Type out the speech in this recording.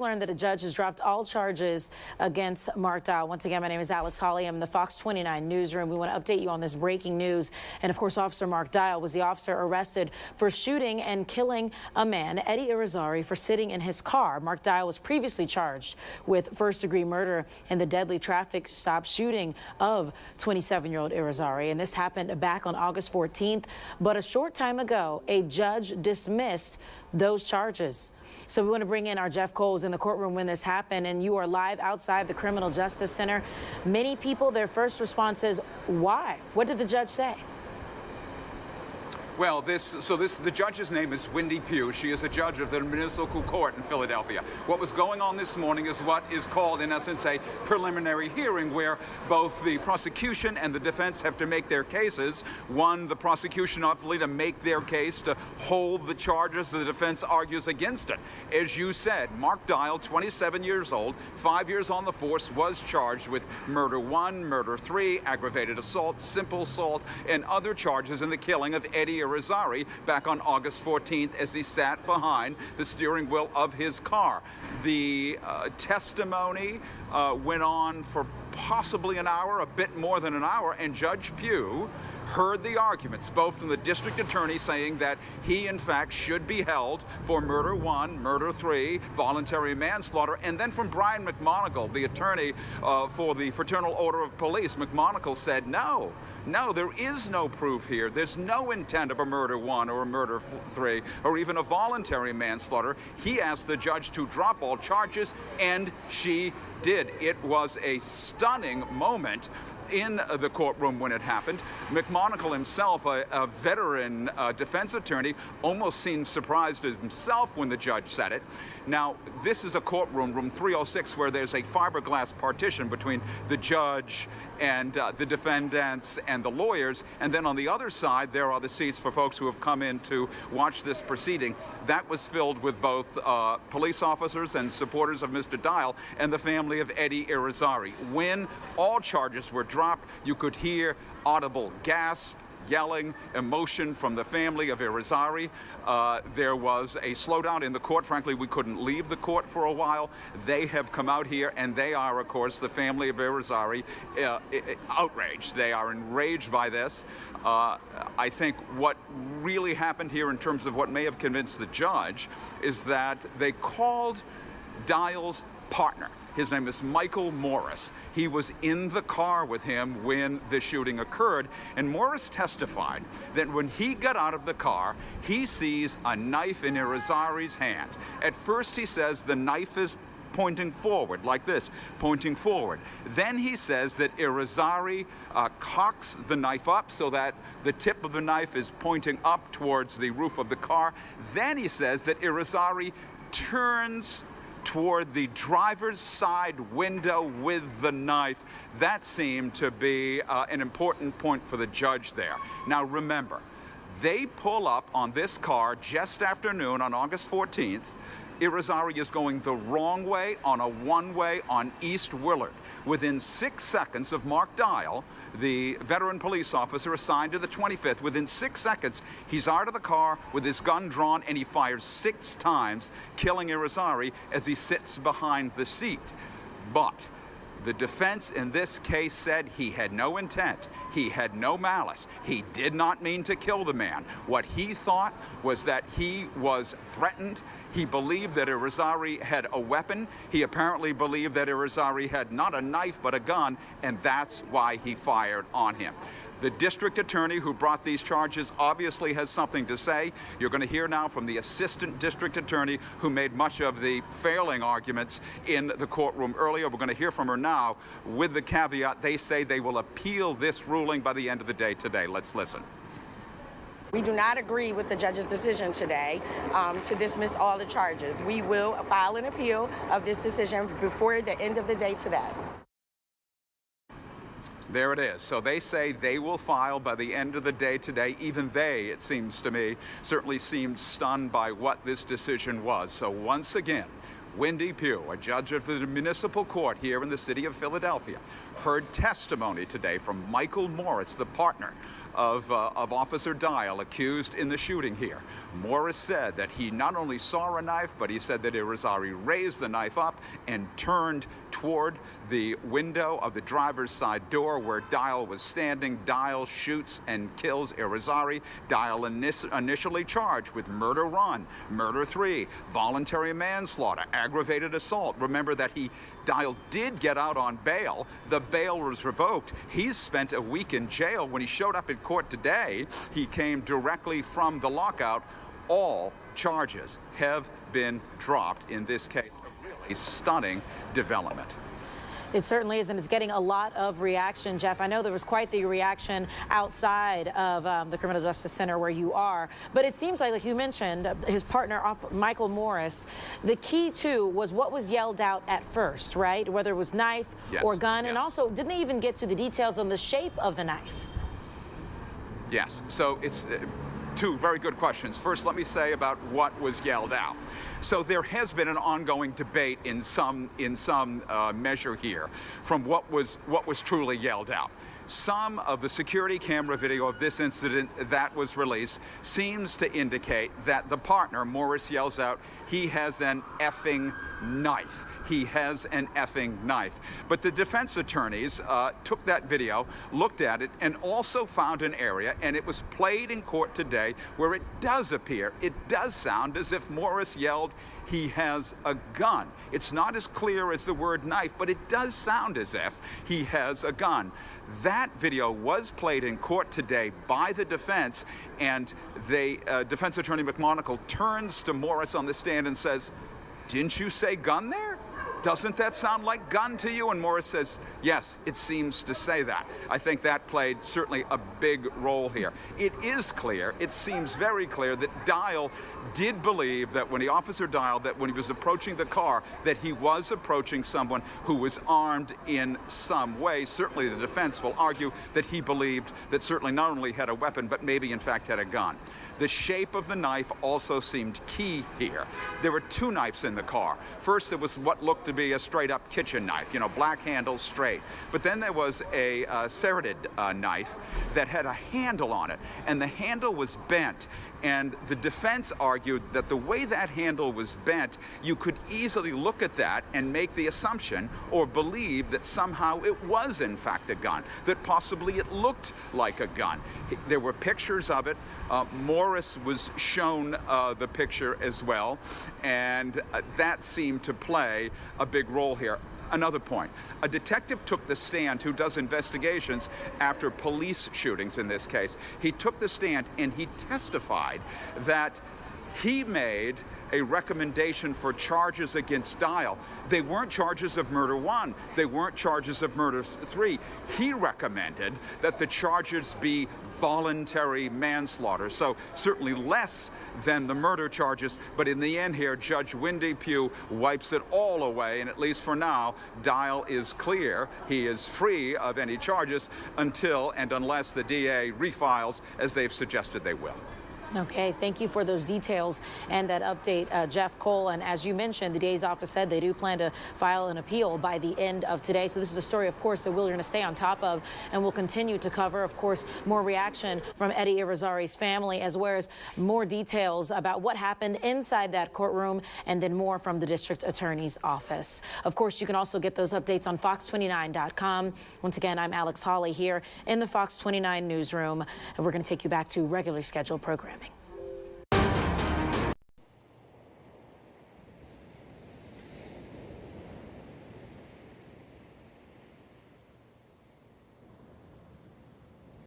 learned that a judge has dropped all charges against Mark Dial. Once again, my name is Alex Hawley. I'm in the Fox 29 newsroom. We want to update you on this breaking news. And of course, Officer Mark Dial was the officer arrested for shooting and killing a man, Eddie Irizarry, for sitting in his car. Mark Dial was previously charged with first-degree murder in the deadly traffic stop shooting of 27-year-old Irizarry. And this happened back on August 14th. But a short time ago, a judge dismissed those charges. So we want to bring in our Jeff Coles in the courtroom when this happened, and you are live outside the Criminal Justice Center. Many people, their first response is, why? What did the judge say? Well, the judge's name is Wendy Pugh. She is a judge of the municipal court in Philadelphia. What was going on this morning is what is called, in essence, a preliminary hearing where both the prosecution and the defense have to make their cases. One, the prosecution obviously to make their case to hold the charges. The defense argues against it. As you said, Mark Dial, 27 years old, 5 years on the force, was charged with murder 1, murder 3, aggravated assault, simple assault, and other charges in the killing of Eddie Irizarry back on August 14th as he sat behind the steering wheel of his car. The testimony went on for possibly an hour, a bit more than an hour, and Judge Pugh heard the arguments, both from the district attorney saying that he, in fact, should be held for murder 1, murder 3, voluntary manslaughter, and then from Brian McMonagle, the attorney for the Fraternal Order of Police. McMonagle said, no, there is no proof here. There's no intent of a murder 1 or a murder 3 or even a voluntary manslaughter. He asked the judge to drop all charges, and she did. It was a stunning moment in the courtroom when it happened. McMonagle himself, a veteran defense attorney, almost seemed surprised himself when the judge said it. Now, this is a courtroom, room 306, where there's a fiberglass partition between the judge and the defendants and the lawyers. And then on the other side, there are the seats for folks who have come in to watch this proceeding. That was filled with both police officers and supporters of Mr. Dial and the family of Eddie Irizarry. When all charges were dropped, you could hear audible gasp, yelling, emotion from the family of Irizarry. There was a slowdown in the court. Frankly, we couldn't leave the court for a while. They have come out here, and they are, of course, the family of Irizarry, outraged. They are enraged by this. I think what really happened here in terms of what may have convinced the judge is that they called Dial's partner. His name is Michael Morris. He was in the car with him when the shooting occurred, and Morris testified that when he got out of the car, he sees a knife in Irizarry's hand. At first, he says the knife is pointing forward, like this, pointing forward. Then he says that Irizarry cocks the knife up so that the tip of the knife is pointing up towards the roof of the car. Then he says that Irizarry turns toward the driver's side window with the knife. That seemed to be an important point for the judge there. Now remember, they pull up on this car just after noon on August 14th. Irizarry is going the wrong way on a one-way on East Willard. Within 6 seconds of Mark Dial, the veteran police officer assigned to the 25th, within 6 seconds, he's out of the car with his gun drawn, and he fires 6 times, killing Irizarry as he sits behind the seat. But the defense in this case said he had no intent. He had no malice. He did not mean to kill the man. What he thought was that he was threatened. He believed that Irizarry had a weapon. He apparently believed that Irizarry had not a knife but a gun, and that's why he fired on him. The district attorney who brought these charges obviously has something to say. You're going to hear now from the assistant district attorney who made much of the failing arguments in the courtroom earlier. We're going to hear from her now with the caveat they say they will appeal this ruling by the end of the day today. Let's listen. We do not agree with the judge's decision today to dismiss all the charges. We will file an appeal of this decision before the end of the day today. There it is. So they say they will file by the end of the day today. Even they, it seems to me, certainly seemed stunned by what this decision was. So once again, Wendy Pugh, a judge of the municipal court here in the city of Philadelphia, heard testimony today from Michael Morris, the partner of Officer Dial, accused in the shooting here. Morris said that he not only saw a knife, but he said that Irizarry raised the knife up and turned toward the window of the driver's side door where Dial was standing. Dial shoots and kills Irizarry. Dial initially charged with murder 1, murder 3, voluntary manslaughter, aggravated assault. Remember that Dial did get out on bail. The bail was revoked. He's spent a week in jail. When he showed up in court today, he came directly from the lockout. All charges have been dropped in this case. A really stunning development. It certainly is, and it's getting a lot of reaction, Jeff. I know there was quite the reaction outside of the Criminal Justice Center where you are, but it seems like you mentioned, his partner, Michael Morris, the key, too, was what was yelled out at first, right? Whether it was knife or gun, and also, didn't they even get to the details on the shape of the knife? Yes, so it's two very good questions. First, let me say about what was yelled out. So there has been an ongoing debate in some measure here from what was truly yelled out. Some of the security camera video of this incident that was released seems to indicate that the partner, Morris, yells out, "He has an effing knife. He has an effing knife." But the defense attorneys took that video, looked at it, and also found an area, and it was played in court today, where it does appear, it does sound as if Morris yelled, "He has a gun." It's not as clear as the word knife, but it does sound as if he has a gun. That video was played in court today by the defense, and defense attorney McMonagle turns to Morris on the stand and says, "Didn't you say gun there? Doesn't that sound like gun to you?" And Morris says, "Yes, it seems to say that." I think that played certainly a big role here. It is clear, it seems very clear, that Dial did believe that when Officer Dial, that when he was approaching the car, that he was approaching someone who was armed in some way. Certainly the defense will argue that he believed that certainly not only had a weapon, but maybe in fact had a gun. The shape of the knife also seemed key here. There were two knives in the car. First, there was what looked to be a straight-up kitchen knife, black handle, straight. But then there was a serrated knife that had a handle on it, and the handle was bent. And the defense argued that the way that handle was bent, you could easily look at that and make the assumption or believe that somehow it was in fact a gun, that possibly it looked like a gun. There were pictures of it. Morris was shown the picture as well, and that seemed to play a big role here. Another point, a detective took the stand who does investigations after police shootings in this case. He took the stand and he testified that he made a recommendation for charges against Dial. They weren't charges of murder 1. They weren't charges of murder 3. He recommended that the charges be voluntary manslaughter, so certainly less than the murder charges. But in the end here, Judge Wendy Pugh wipes it all away, and at least for now, Dial is clear. He is free of any charges until and unless the DA refiles, as they've suggested they will. Okay, thank you for those details and that update, Jeff Cole. And as you mentioned, the DA's office said they do plan to file an appeal by the end of today. So this is a story, of course, that we're going to stay on top of and we'll continue to cover. Of course, more reaction from Eddie Irizarry's family, as well as more details about what happened inside that courtroom, and then more from the district attorney's office. Of course, you can also get those updates on fox29.com. Once again, I'm Alex Hawley here in the Fox 29 newsroom, and we're going to take you back to regularly scheduled programming.